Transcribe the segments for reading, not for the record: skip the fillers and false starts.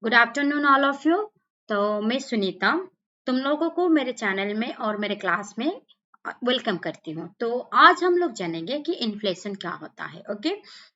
Good afternoon all of you. तो मैं सुनीता तुम लोगों को मेरे चैनल में और मेरे क्लास में वेलकम करती हूँ। तो आज हम लोग जानेंगे कि इन्फ्लेशन क्या होता है। ओके,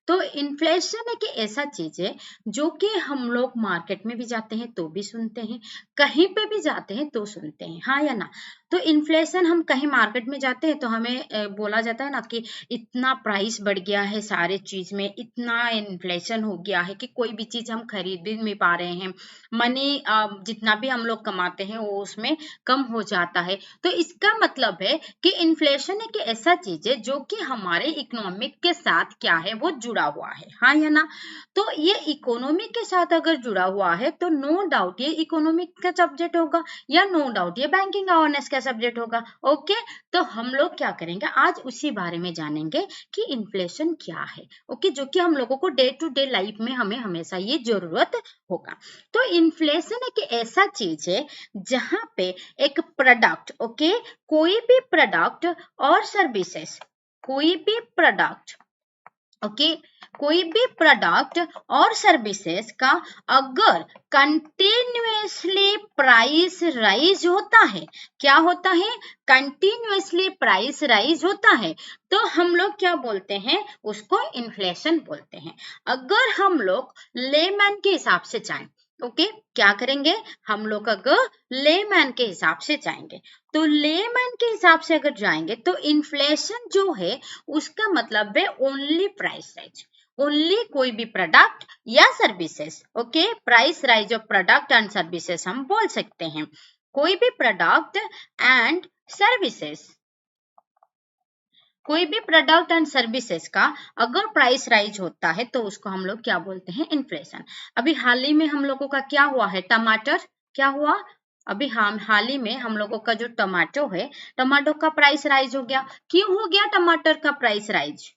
तो इन्फ्लेशन एक ऐसा चीज है जो कि हम लोग मार्केट में भी जाते हैं तो भी सुनते हैं, कहीं पे भी जाते हैं तो सुनते हैं, हाँ या ना। तो इन्फ्लेशन हम कहीं मार्केट में जाते हैं तो हमें बोला जाता है ना कि इतना प्राइस बढ़ गया है, सारे चीज में इतना इन्फ्लेशन हो गया है कि कोई भी चीज हम खरीद नहीं पा रहे हैं। मनी जितना भी हम लोग कमाते हैं वो उसमें कम हो जाता है। तो इसका मतलब है कि इन्फ्लेशन एक ऐसा चीज है जो कि हमारे इकोनॉमिक के साथ क्या है, वो जुड़ा हुआ है, हाँ या ना। तो ये इकोनॉमी के साथ अगर जुड़ा हुआ है तो नो डाउट ये इकोनॉमिक का सब्जेक्ट होगा, या नो डाउट ये बैंकिंग अवेयरनेस का सब्जेक्ट होगा। ओके, तो हम लोग क्या करेंगे आज उसी बारे में जानेंगे कि इन्फ्लेशन क्या है। ओके, जो कि हम लोगों को डे टू डे लाइफ में हमें हमेशा ये जरूरत होगा। तो इन्फ्लेशन एक ऐसा चीज है जहां पे एक प्रोडक्ट, ओके, कोई भी प्रोडक्ट और सर्विसेज, कोई भी प्रोडक्ट, ओके, कोई भी प्रोडक्ट और सर्विसेज का अगर कंटिन्यूअसली प्राइस राइज होता है, क्या होता है, कंटिन्यूअसली प्राइस राइज होता है, तो हम लोग क्या बोलते हैं, उसको इन्फ्लेशन बोलते हैं। अगर हम लोग लेमैन के हिसाब से जाएं, ओके, क्या करेंगे हम लोग, अगर लेमैन के हिसाब से जाएंगे तो लेमैन के हिसाब से अगर जाएंगे तो इन्फ्लेशन जो है उसका मतलब है ओनली प्राइस राइज, ओनली कोई भी प्रोडक्ट या services. Okay, price rise of product and services हम बोल सकते हैं। कोई भी प्रोडक्ट एंड सर्विसेज, कोई भी प्रोडक्ट एंड सर्विसेज का अगर प्राइस राइज होता है तो उसको हम लोग क्या बोलते हैं, इन्फ्लेशन। अभी हाल ही में हम लोगों का क्या हुआ है, टमाटर, क्या हुआ, अभी हम हाल ही में हम लोगों का जो टमाटो है, टमाटो का प्राइस राइज हो गया। क्यों हो गया टमाटर का प्राइस राइज,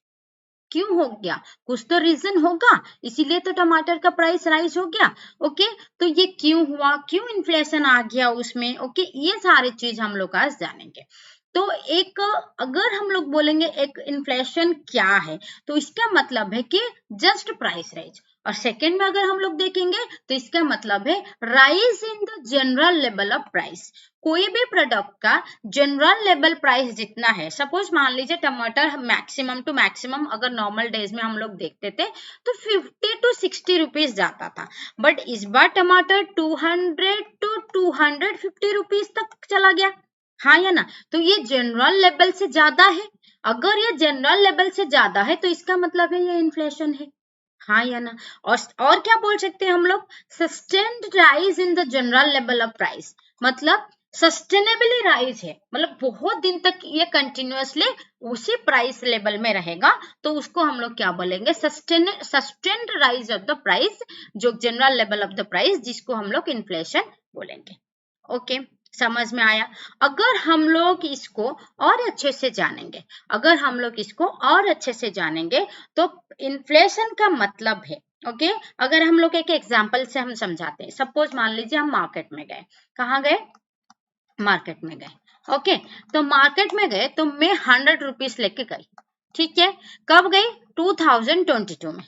क्यों हो गया, कुछ तो रीजन होगा, इसीलिए तो टमाटर का प्राइस राइज हो गया। ओके, तो ये क्यों हुआ, क्यों इन्फ्लेशन आ गया उसमें। ओके, ये सारी चीज हम लोग आज जानेंगे। तो एक, अगर हम लोग बोलेंगे एक इन्फ्लेशन क्या है, तो इसका मतलब है कि जस्ट प्राइस राइज। और सेकेंड में अगर हम लोग देखेंगे तो इसका मतलब है rise in the general level of price. कोई भी प्रोडक्ट का जनरल लेवल प्राइस जितना है, सपोज मान लीजिए टमाटर मैक्सिमम टू मैक्सिमम अगर नॉर्मल डेज में हम लोग देखते थे तो 50 to 60 रुपीज जाता था, बट इस बार टमाटर 200 to 250 रुपीज तक चला गया, हाँ या ना। तो ये जनरल लेवल से ज्यादा है, अगर ये जनरल लेवल से ज्यादा है तो इसका मतलब है ये इन्फ्लेशन है, हाँ या ना। और क्या बोल सकते हैं हम लोग, sustained rise in the general level of price, मतलब सस्टेनेबली राइज है, मतलब बहुत दिन तक ये कंटिन्यूअसली उसी प्राइस लेवल में रहेगा, तो उसको हम लोग क्या बोलेंगे, sustained rise of the price, जो general level of the price, जिसको हम लोग इन्फ्लेशन बोलेंगे। ओके, समझ में आया। अगर हम लोग इसको और अच्छे से जानेंगे, अगर हम लोग इसको और अच्छे से जानेंगे तो इन्फ्लेशन का मतलब है, ओके, अगर हम लोग एक एग्जांपल से हम समझाते हैं। सपोज मान लीजिए हम मार्केट में गए, कहाँ गए, मार्केट में गए। ओके, तो मार्केट में गए तो मैं 100 रुपीज लेके गई, ठीक है। कब गई, 2022 में,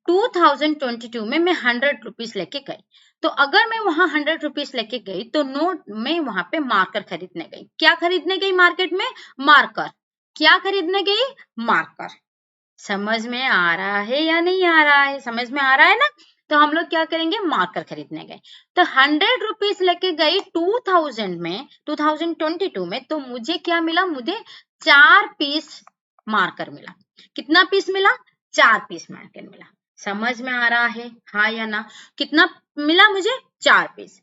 2022 में मैं 100 रुपीज लेके गई। तो अगर मैं वहां 100 रुपीज लेके गई तो नोट में वहां पे मार्कर खरीदने गई। क्या खरीदने गई मार्केट में, मार्कर, क्या खरीदने गई, मार्कर। समझ में आ रहा है या नहीं आ रहा है, समझ में आ रहा है ना। तो हम लोग क्या करेंगे, मार्कर खरीदने गए, तो 100 रुपीज लेके गई 2000 में, 2022 में, तो मुझे क्या मिला, मुझे 4 पीस मार्कर मिला। कितना पीस मिला, 4 पीस मार्कर मिला। समझ में आ रहा है, हाँ या ना। कितना मिला मुझे, 4 पीस।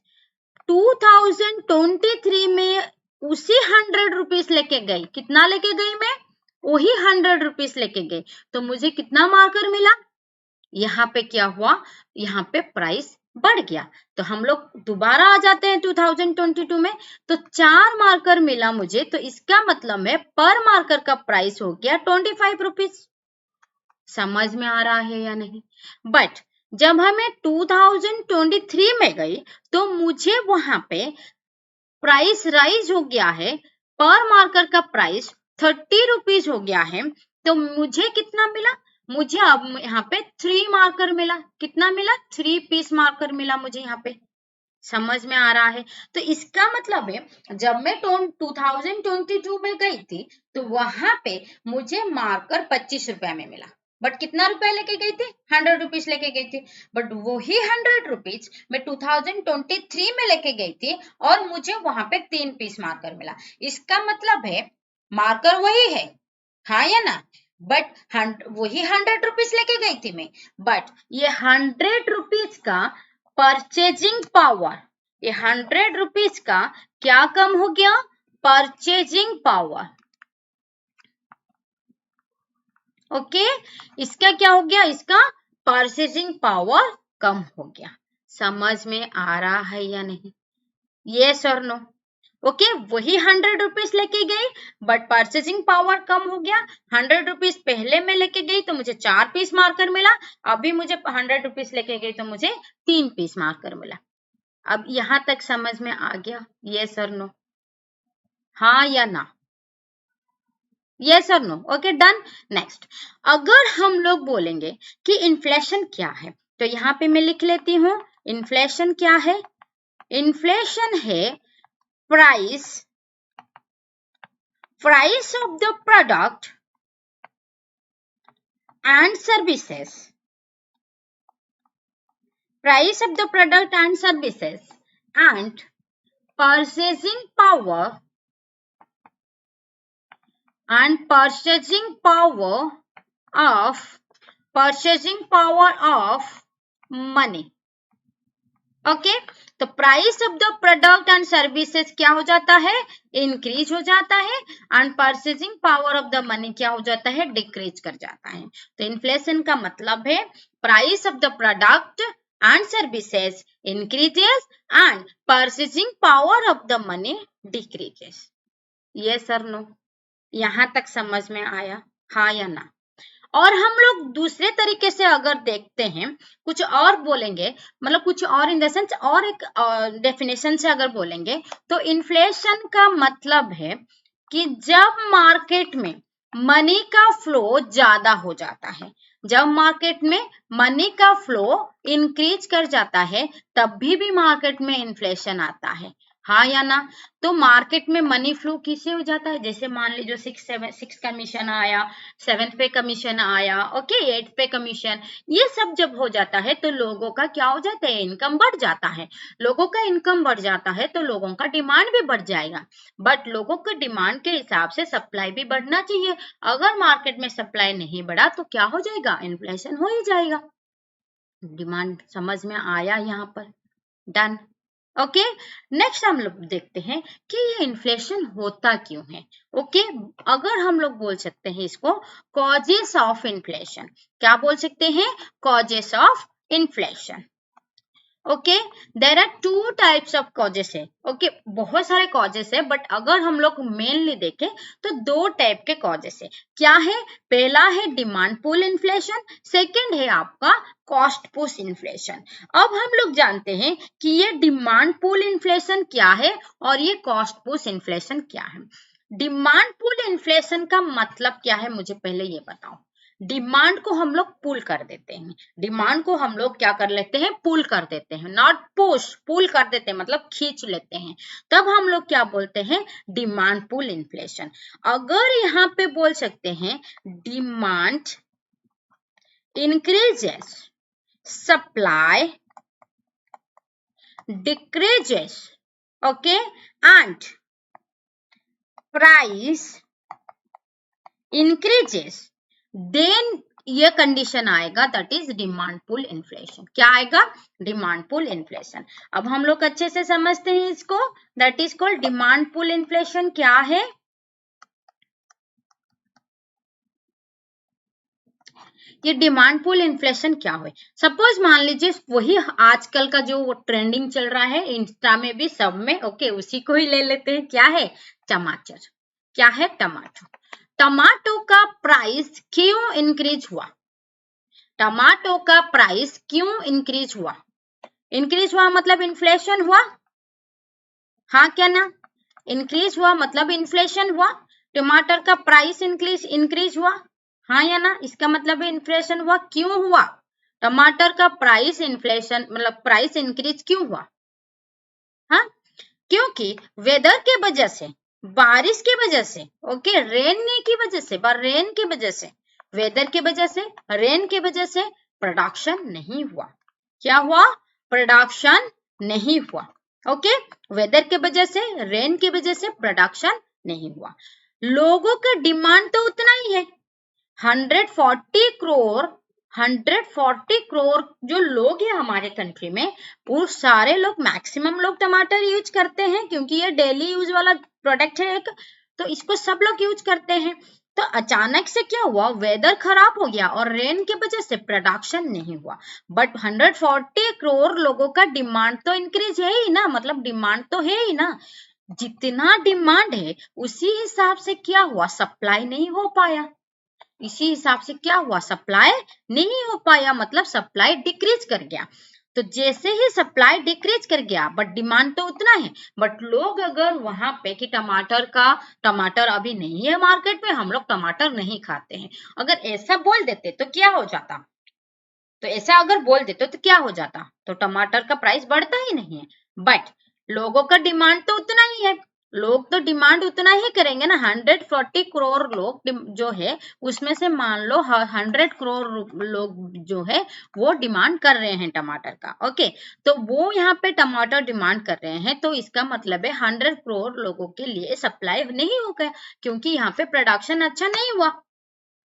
2023 में उसी 100 रुपीज लेके गई, कितना लेके गई मैं, वही 100 रुपीज लेके गई, तो मुझे कितना मार्कर मिला, यहाँ पे क्या हुआ, यहाँ पे प्राइस बढ़ गया। तो हम लोग दोबारा आ जाते हैं 2022 में, तो 4 मार्कर मिला मुझे, तो इसका मतलब है पर मार्कर का प्राइस हो गया 25 रुपीज। समझ में आ रहा है या नहीं। बट जब हमें 2023 में गई तो मुझे वहां पे प्राइस राइज हो गया है, पर मार्कर का प्राइस 30 रुपीज हो गया है, तो मुझे कितना मिला, मुझे अब यहाँ पे 3 मार्कर मिला। कितना मिला? 3 पीस मार्कर मिला मुझे यहाँ पे। समझ में आ रहा है? तो इसका मतलब है जब मैं 2022 में गई थी तो वहां पे मुझे मार्कर 25 रुपए में मिला, बट कितना रुपए लेके गई थी? 100 रुपीज लेके गई थी। बट वही 100 रुपीज मैं 2023 में लेके गई थी और मुझे वहां पे 3 पीस मार्कर मिला। इसका मतलब है मार्कर वही है, हाँ या ना? बट वही 100 रुपीज लेके गई थी मैं, बट ये 100 रुपीज का परचेजिंग पावर, ये 100 रुपीज का क्या कम हो गया? Purchasing power. ओके, इसका क्या हो गया? इसका परचेजिंग पावर कम हो गया। समझ में आ रहा है या नहीं? यस और नो? ओके, वही 100 रुपीज लेके गई बट परचेजिंग पावर कम हो गया। 100 रुपीज पहले मैं लेके गई तो मुझे 4 पीस मार्कर मिला, अभी मुझे 100 रुपीज लेके गई तो मुझे 3 पीस मार्कर मिला। अब यहां तक समझ में आ गया? यस और नो? हाँ या ना? यस और नो? Okay, done. नेक्स्ट, अगर हम लोग बोलेंगे कि इन्फ्लेशन क्या है, तो यहाँ पे मैं लिख लेती हूँ इन्फ्लेशन क्या है। इन्फ्लेशन है price of the product and services, price of the product and services and purchasing power of money। Okay, तो price of the product and services क्या हो जाता है? इंक्रीज हो जाता है, and purchasing power of the money क्या हो जाता है? डिक्रीज कर जाता है। तो इन्फ्लेशन का मतलब है price of the product and services increases and purchasing power of the money decreases. Yes और नो? यहां तक समझ में आया? हाँ या ना? और हम लोग दूसरे तरीके से अगर देखते हैं, कुछ और बोलेंगे, मतलब कुछ और इन द सेंस और एक डेफिनेशन से अगर बोलेंगे तो इन्फ्लेशन का मतलब है कि जब मार्केट में मनी का फ्लो ज्यादा हो जाता है, जब मार्केट में मनी का फ्लो इंक्रीज कर जाता है तब भी मार्केट में इन्फ्लेशन आता है। हाँ या ना? तो मार्केट में मनी फ्लो किससे हो जाता है? जैसे मान लीजिए 6 कमीशन आया, 7th पे कमीशन आया, ओके, 8th पे कमीशन, ये सब जब हो जाता है तो लोगों का क्या हो जाता है? इनकम बढ़ जाता है। लोगों का इनकम बढ़ जाता है तो लोगों का डिमांड भी बढ़ जाएगा, बट लोगों के डिमांड के हिसाब से सप्लाई भी बढ़ना चाहिए। अगर मार्केट में सप्लाई नहीं बढ़ा तो क्या हो जाएगा? इन्फ्लेशन हो ही जाएगा। डिमांड समझ में आया यहाँ पर? डन। ओके, नेक्स्ट हम लोग देखते हैं कि ये इन्फ्लेशन होता क्यों है। ओके, अगर हम लोग बोल सकते हैं इसको कॉजेस ऑफ इन्फ्लेशन। क्या बोल सकते हैं? Causes of inflation. Okay, there are 2 types of causes है। ओके, बहुत सारे कॉजेस है, बट अगर हम लोग मेनली देखें तो 2 टाइप के कॉजेस है। क्या है? पहला है डिमांड पुल इन्फ्लेशन, सेकंड है आपका कॉस्ट पुश इन्फ्लेशन। अब हम लोग जानते हैं कि ये डिमांड पुल इन्फ्लेशन क्या है और ये कॉस्ट पुश इन्फ्लेशन क्या है। डिमांड पुल इन्फ्लेशन का मतलब क्या है, मुझे पहले ये बताओ। डिमांड को हम लोग पुल कर देते हैं, डिमांड को हम लोग क्या कर लेते हैं? पुल कर देते हैं, नॉट पुश, पुल कर देते हैं मतलब खींच लेते हैं, तब हम लोग क्या बोलते हैं? Demand pull inflation. अगर यहाँ पे बोल सकते हैं demand increases, supply decreases, okay, and price increases, then ये कंडीशन आएगा, that is demand pull inflation. क्या आएगा? Demand pull inflation. अब हम लोग अच्छे से समझते हैं इसको, that is called demand pull inflation. क्या है? ये डिमांड पुल इन्फ्लेशन क्या है? सपोज मान लीजिए वही आजकल का जो ट्रेंडिंग चल रहा है इंस्टा में भी, सब में, ओके, उसी को ही ले लेते हैं। क्या है? टमाटर। क्या है? टमाटर। टमाटो का प्राइस क्यों इंक्रीज हुआ? टमाटो का प्राइस क्यों इंक्रीज हुआ? इंक्रीज हुआ मतलब इन्फ्लेशन हुआ, हाँ क्या ना? इंक्रीज हुआ मतलब इन्फ्लेशन हुआ। टमाटर का प्राइस इंक्रीज हुआ, हाँ या ना? इसका मतलब है इन्फ्लेशन हुआ। क्यों हुआ? टमाटर का प्राइस इन्फ्लेशन मतलब प्राइस इंक्रीज क्यों हुआ? हाँ, क्योंकि वेदर के वजह से, बारिश की वजह से, ओके, रेन की वजह से, रेन की वजह से, वेदर की वजह से, रेन की वजह से प्रोडक्शन नहीं हुआ। क्या हुआ? प्रोडक्शन नहीं हुआ। ओके, वेदर के वजह से, रेन की वजह से प्रोडक्शन नहीं हुआ। लोगों का डिमांड तो उतना ही है, 140 करोड़ 140 करोड़ जो लोग हैं हमारे कंट्री में, वो सारे लोग, मैक्सिमम लोग टमाटर यूज करते हैं क्योंकि ये डेली यूज वाला प्रोडक्ट है एक, तो इसको सब लोग यूज करते हैं। तो अचानक से क्या हुआ? वेदर खराब हो गया और रेन की वजह से प्रोडक्शन नहीं हुआ। बट 140 करोड़ लोगों का डिमांड तो इंक्रीज है ही ना, मतलब डिमांड तो है ही ना। जितना डिमांड है उसी हिसाब से क्या हुआ? सप्लाई नहीं हो पाया। इसी हिसाब से क्या हुआ? सप्लाई नहीं हो पाया, मतलब सप्लाई डिक्रीज कर गया। तो जैसे ही सप्लाई डिक्रीज कर गया, बट डिमांड तो उतना है, बट लोग अगर वहां पे कि टमाटर अभी नहीं है मार्केट में, हम लोग टमाटर नहीं खाते हैं, अगर ऐसा बोल देते तो क्या हो जाता? तो ऐसा अगर बोल देते तो क्या हो जाता? तो टमाटर का प्राइस बढ़ता ही नहीं है। बट लोगों का डिमांड तो उतना ही है, लोग तो डिमांड उतना ही करेंगे ना। 140 करोड़ लोग जो है, उसमें से मान लो 100 करोड़ लोग जो है वो डिमांड कर रहे हैं टमाटर का। ओके, तो वो यहाँ पे टमाटर डिमांड कर रहे हैं, तो इसका मतलब है 100 करोड़ लोगों के लिए सप्लाई नहीं हो गया, क्योंकि यहाँ पे प्रोडक्शन अच्छा नहीं हुआ,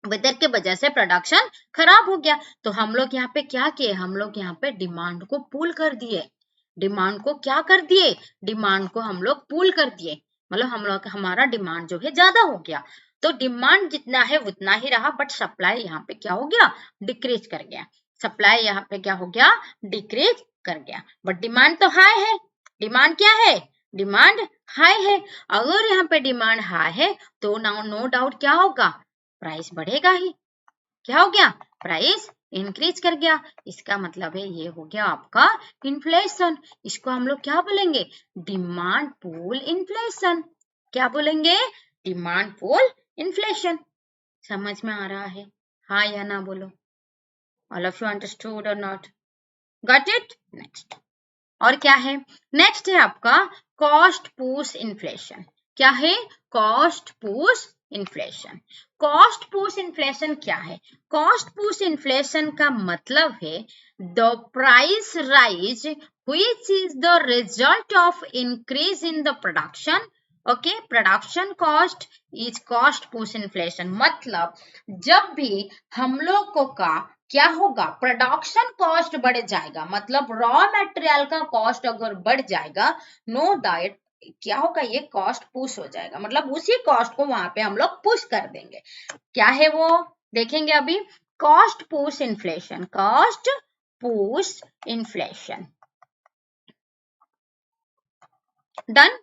वेदर के वजह से प्रोडक्शन खराब हो गया। तो हम लोग यहाँ पे क्या किए? हम लोग यहाँ पे डिमांड को पुल कर दिए। डिमांड को क्या कर दिए? डिमांड को हम लोग पुल कर दिए, मतलब हम लोग हमारा डिमांड जो है ज्यादा हो गया। तो डिमांड जितना है उतना ही रहा, बट सप्लाई यहाँ पे क्या हो गया? डिक्रीज कर गया। सप्लाई यहाँ पे क्या हो गया? डिक्रीज कर गया। बट डिमांड तो हाई है। डिमांड क्या है? डिमांड हाई है। अगर यहाँ पे डिमांड हाई है तो नो डाउट क्या होगा? प्राइस बढ़ेगा ही। क्या हो गया? प्राइस इंक्रीज कर गया। इसका मतलब है ये हो गया आपका इन्फ्लेशन। इसको हम लोग क्या बोलेंगे? Demand pull inflation. क्या बोलेंगे? Demand pull inflation. समझ में आ रहा है? हाँ या ना बोलो। All of you understood or not? Got it? Next और क्या है? नेक्स्ट है आपका कॉस्ट पुश इन्फ्लेशन। क्या है? Cost push inflation. Cost push inflation क्या है? कॉस्ट पुश इन्फ्लेशन का मतलब है the price rise which is the result of increase in the production. Okay, production cost is cost push inflation. मतलब जब भी हम लोगों का क्या होगा? प्रोडक्शन कॉस्ट बढ़ जाएगा, मतलब रॉ मटेरियल का कॉस्ट अगर बढ़ जाएगा, नो डाउट क्या होगा? ये कॉस्ट पुश हो जाएगा, मतलब उसी कॉस्ट को वहां पे हम लोग पुश कर देंगे। क्या है वो? देखेंगे अभी। Cost push inflation, cost push inflation. Done?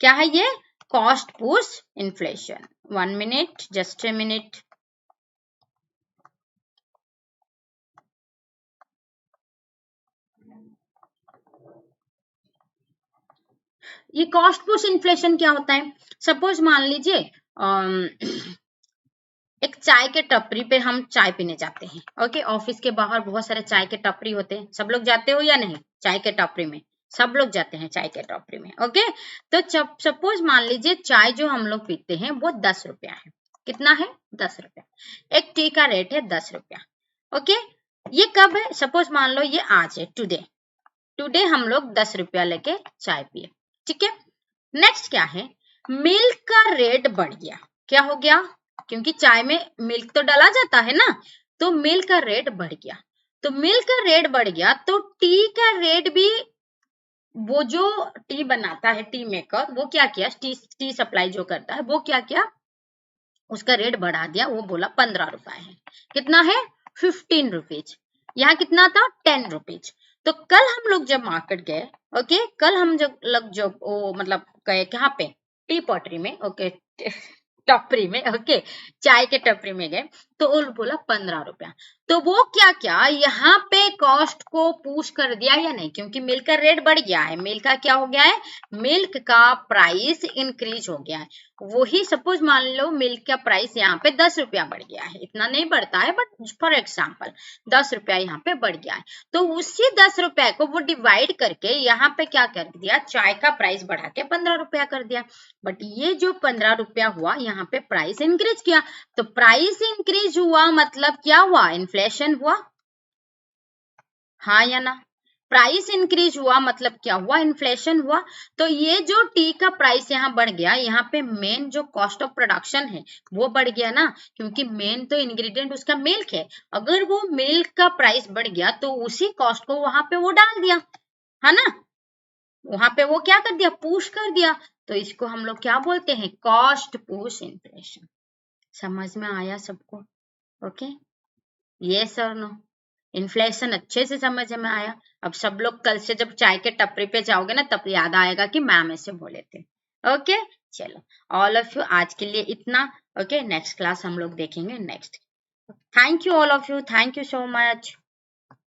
क्या है ये? Cost push inflation. 1 minute, just a minute. ये कॉस्ट पुश इन्फ्लेशन क्या होता है? सपोज मान लीजिए एक चाय के टपरी पे हम चाय पीने जाते हैं। ओके, ऑफिस के बाहर बहुत सारे चाय के टपरी होते हैं, सब लोग जाते हो या नहीं? चाय के टपरी में सब लोग जाते हैं, चाय के टपरी में। ओके, तो सपोज मान लीजिए चाय जो हम लोग पीते हैं वो 10 रुपया है। कितना है? 10 रुपया। एक टी का रेट है 10 रुपया। ओके, ये कब है? सपोज मान लो ये आज है, टुडे हम लोग 10 रुपया लेके चाय पिए। ठीक है, नेक्स्ट क्या है? मिल्क का रेट बढ़ गया। क्या हो गया? क्योंकि चाय में मिल्क तो डाला जाता है ना, तो मिल्क का रेट बढ़ गया। तो मिल्क का रेट बढ़ गया तो टी का रेट भी, वो जो टी बनाता है, टी मेकर, वो क्या किया? टी सप्लाई जो करता है वो क्या किया? उसका रेट बढ़ा दिया। वो बोला 15 रुपए है। कितना है? 15 रुपीज। यहाँ कितना था? 10 रुपीज। तो कल हम लोग जब मार्केट गए, ओके, कल हम जब वो मतलब गए कहाँ पे? टी पॉटरी में। ओके, टपरी में। ओके, चाय के टपरी में गए तो वो बोला 15 रुपया। तो वो क्या क्या यहाँ पे कॉस्ट को पुश कर दिया या नहीं, क्योंकि मिल्क का रेट बढ़ गया है, मिल्क का क्या हो गया है, मिल्क का प्राइस इंक्रीज हो गया है। वही सपोज मान लो मिल्क का प्राइस यहाँ पे 10 रुपया बढ़ गया है, इतना नहीं बढ़ता है बट फॉर एग्जाम्पल 10 रुपया यहाँ पे बढ़ गया है, तो उसी 10 रुपया को वो डिवाइड करके यहाँ पे क्या कर दिया, चाय का प्राइस बढ़ा के 15 रुपया कर दिया। बट ये जो 15 रुपया हुआ यहाँ पे प्राइस इंक्रीज किया, तो प्राइस इंक्रीज हुआ मतलब क्या हुआ, इन्फ्लेशन हुआ, हाँ या ना। प्राइस इंक्रीज हुआ मतलब क्या हुआ, इन्फ्लेशन हुआ। तो ये जो टी का प्राइस यहाँ बढ़ गया, यहाँ पे मेन जो कॉस्ट ऑफ प्रोडक्शन है वो बढ़ गया ना, क्योंकि मेन तो इंग्रेडिएंट उसका मिल्क है। अगर वो मिल्क का प्राइस बढ़ गया तो उसी कॉस्ट को वहां पे वो डाल दिया, है ना, वहां पे वो क्या कर दिया, पुश कर दिया। तो इसको हम लोग क्या बोलते हैं, कॉस्ट पुश इन्फ्लेशन। समझ में आया सबको? ओके, यस और नो? इन्फ्लेशन अच्छे से समझ में आया। अब सब लोग कल से जब चाय के टपरी पे जाओगे ना तब याद आएगा कि मैम ऐसे बोले थे। ओके, चलो ऑल ऑफ यू आज के लिए इतना। ओके, नेक्स्ट क्लास हम लोग देखेंगे next. Thank you all of you, thank you so much.